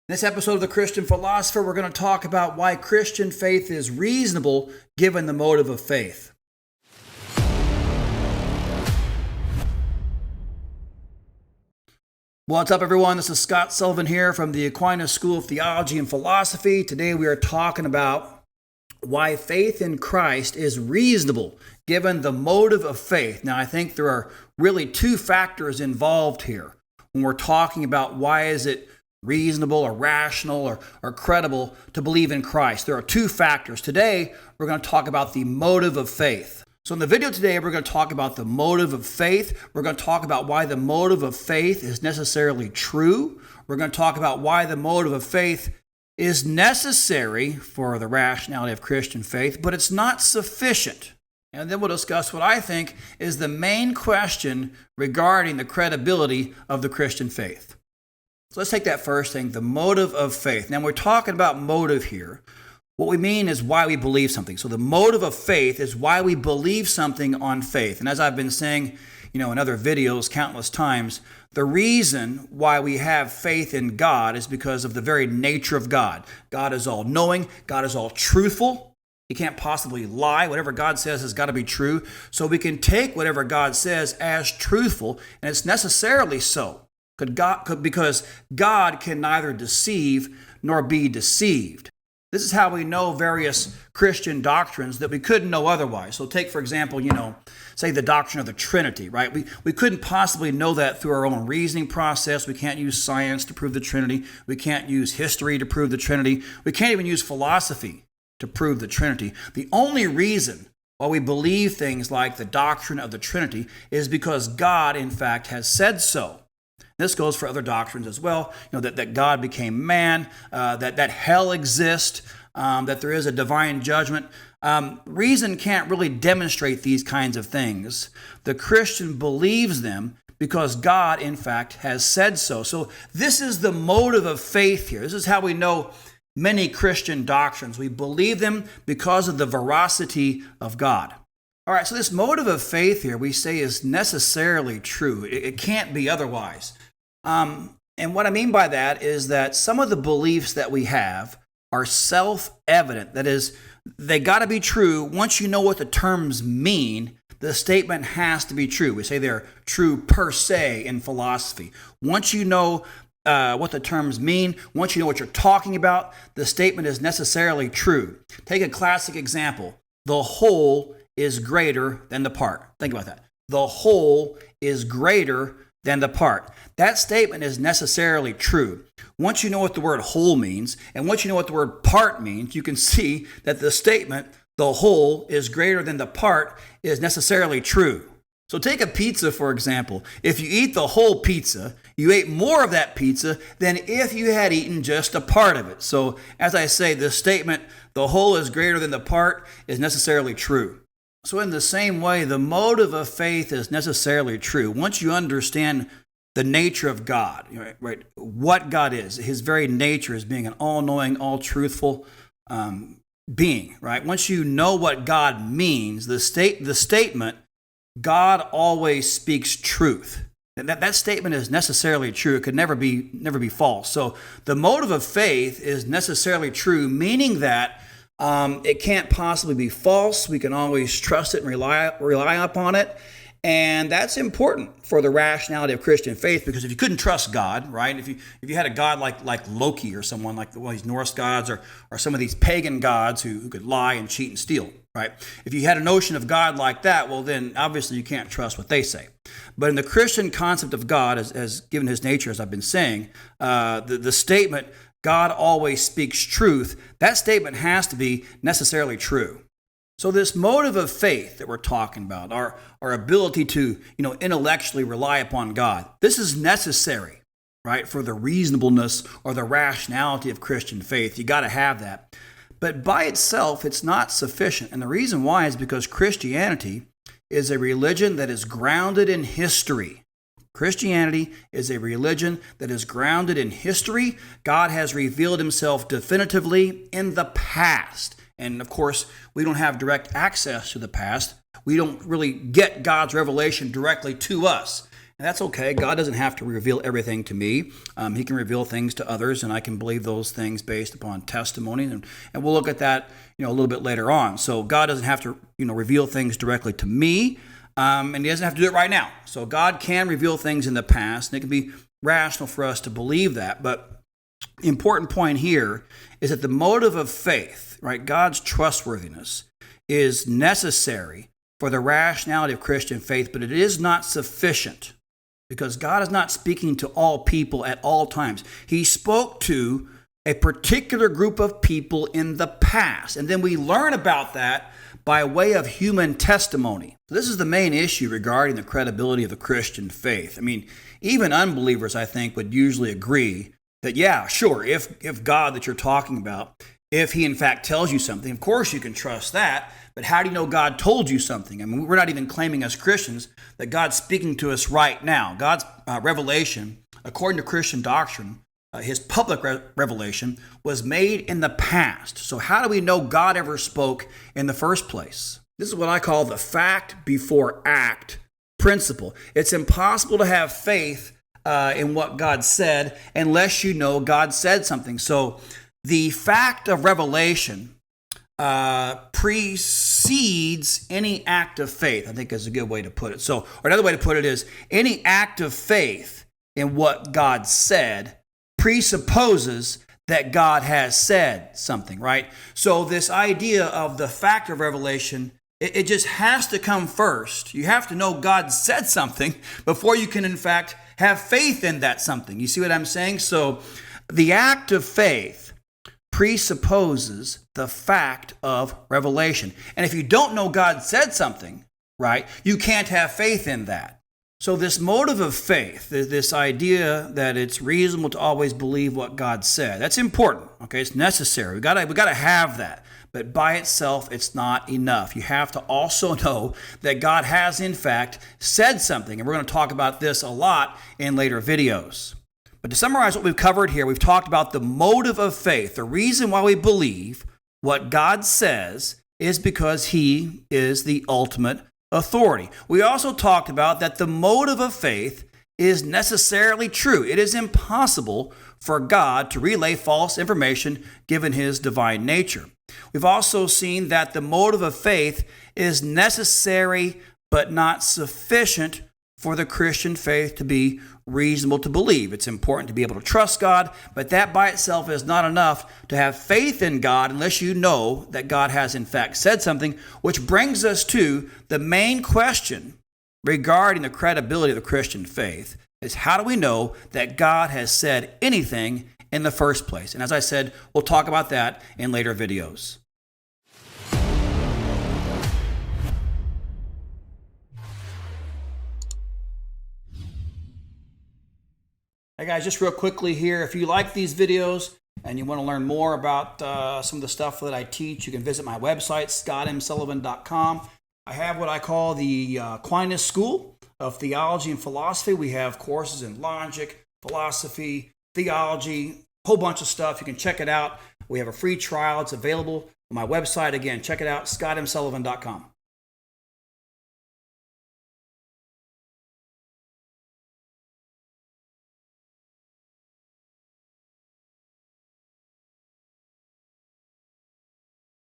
In this episode of The Christian Philosopher, we're going to talk about why Christian faith is reasonable given the motive of faith. What's up, everyone? This is Scott Sullivan here from the Aquinas School of Theology and Philosophy. Today we are talking about why faith in Christ is reasonable given the motive of faith. Now, I think there are really two factors involved here when we're talking about why is it reasonable or rational or credible to believe in Christ. There are two factors. Today, we're going to talk about the motive of faith. So in the video today, we're going to talk about the motive of faith. We're going to talk about why the motive of faith is necessarily true. We're going to talk about why the motive of faith is necessary for the rationality of Christian faith, but it's not sufficient. And then we'll discuss what I think is the main question regarding the credibility of the Christian faith. So let's take that first thing, the motive of faith. Now, we're talking about motive here. What we mean is why we believe something. So the motive of faith is why we believe something on faith. And as I've been saying, in other videos countless times, the reason why we have faith in God is because of the very nature of God. God is all-knowing. God is all-truthful. He can't possibly lie. Whatever God says has got to be true. So we can take whatever God says as truthful, and it's necessarily so. Because God can neither deceive nor be deceived. This is how we know various Christian doctrines that we couldn't know otherwise. So take, for example, say the doctrine of the Trinity, right? We couldn't possibly know that through our own reasoning process. We can't use science to prove the Trinity. We can't use history to prove the Trinity. We can't even use philosophy to prove the Trinity. The only reason why we believe things like the doctrine of the Trinity is because God, in fact, has said so. This goes for other doctrines as well, that God became man, that hell exists, that there is a divine judgment. Reason can't really demonstrate these kinds of things. The Christian believes them because God, in fact, has said so. So this is the motive of faith here. This is how we know many Christian doctrines. We believe them because of the veracity of God. All right, so this motive of faith here we say is necessarily true. It can't be otherwise. And what I mean by that is that some of the beliefs that we have are self-evident. That is, they got to be true. Once you know what the terms mean, the statement has to be true. We say they're true per se in philosophy. Once you know what the terms mean, once you know what you're talking about, the statement is necessarily true. Take a classic example. The whole is greater than the part. Think about that. The whole is greater than the part. That statement is necessarily true. Once you know what the word whole means, and once you know what the word part means, you can see that the statement, the whole is greater than the part, is necessarily true. So take a pizza, for example. If you eat the whole pizza, you ate more of that pizza than if you had eaten just a part of it. So as I say, the statement, the whole is greater than the part, is necessarily true. So in the same way, the motive of faith is necessarily true. Once you understand the nature of God, right? What God is, his very nature as being an all-knowing, all-truthful being, right? Once you know what God means, the statement, God always speaks truth. That statement is necessarily true. It could never be false. So the motive of faith is necessarily true, meaning that it can't possibly be false. We can always trust it and rely upon it. And that's important for the rationality of Christian faith, because if you couldn't trust God, right? If you had a god like Loki or someone like one of these Norse gods or some of these pagan gods who could lie and cheat and steal, right? If you had a notion of God like that, well, then obviously you can't trust what they say. But in the Christian concept of God, as given his nature, as I've been saying, the statement, God always speaks truth, that statement has to be necessarily true. So this motive of faith that we're talking about, our ability to, intellectually rely upon God, this is necessary, right, for the reasonableness or the rationality of Christian faith. You got to have that. But by itself, it's not sufficient. And the reason why is because Christianity is a religion that is grounded in history. Christianity is a religion that is grounded in history. God has revealed himself definitively in the past. And of course, we don't have direct access to the past. We don't really get God's revelation directly to us. And that's okay. God doesn't have to reveal everything to me. He can reveal things to others, and I can believe those things based upon testimony. And we'll look at that, a little bit later on. So God doesn't have to, reveal things directly to me, and He doesn't have to do it right now. So God can reveal things in the past, and it can be rational for us to believe that. But the important point here is that the motive of faith, right, God's trustworthiness, is necessary for the rationality of Christian faith, but it is not sufficient. Because God is not speaking to all people at all times. He spoke to a particular group of people in the past. And then we learn about that by way of human testimony. This is the main issue regarding the credibility of the Christian faith. I mean, even unbelievers, I think, would usually agree that, yeah, sure, if God that you're talking about, if He in fact tells you something, of course you can trust that. But how do you know God told you something? I mean, we're not even claiming as Christians that God's speaking to us right now. God's revelation, according to Christian doctrine, His public revelation was made in the past. So how do we know God ever spoke in the first place? This is what I call the fact before act principle. It's impossible to have faith in what God said unless you know God said something. So the fact of revelation precedes any act of faith, I think is a good way to put it. So, or another way to put it is, any act of faith in what God said presupposes that God has said something, right? So this idea of the fact of revelation, it just has to come first. You have to know God said something before you can, in fact, have faith in that something. You see what I'm saying? So the act of faith presupposes the fact of revelation. And if you don't know God said something, right, you can't have faith in that. So this motive of faith, this idea that it's reasonable to always believe what God said, that's important, okay? It's necessary. We gotta have that. But by itself, it's not enough. You have to also know that God has, in fact, said something. And we're going to talk about this a lot in later videos. But to summarize what we've covered here, we've talked about the motive of faith. The reason why we believe what God says is because He is the ultimate authority. We also talked about that the motive of faith is necessarily true. It is impossible for God to relay false information given His divine nature. We've also seen that the motive of faith is necessary but not sufficient for the Christian faith to be reasonable to believe. It's important to be able to trust God, but that by itself is not enough to have faith in God unless you know that God has in fact said something, which brings us to the main question regarding the credibility of the Christian faith is, how do we know that God has said anything in the first place? And as I said, we'll talk about that in later videos. Hey guys, just real quickly here, if you like these videos and you want to learn more about some of the stuff that I teach, you can visit my website, scottmsullivan.com. I have what I call the Aquinas School of Theology and Philosophy. We have courses in logic, philosophy, theology, a whole bunch of stuff. You can check it out. We have a free trial. It's available on my website. Again, check it out, scottmsullivan.com.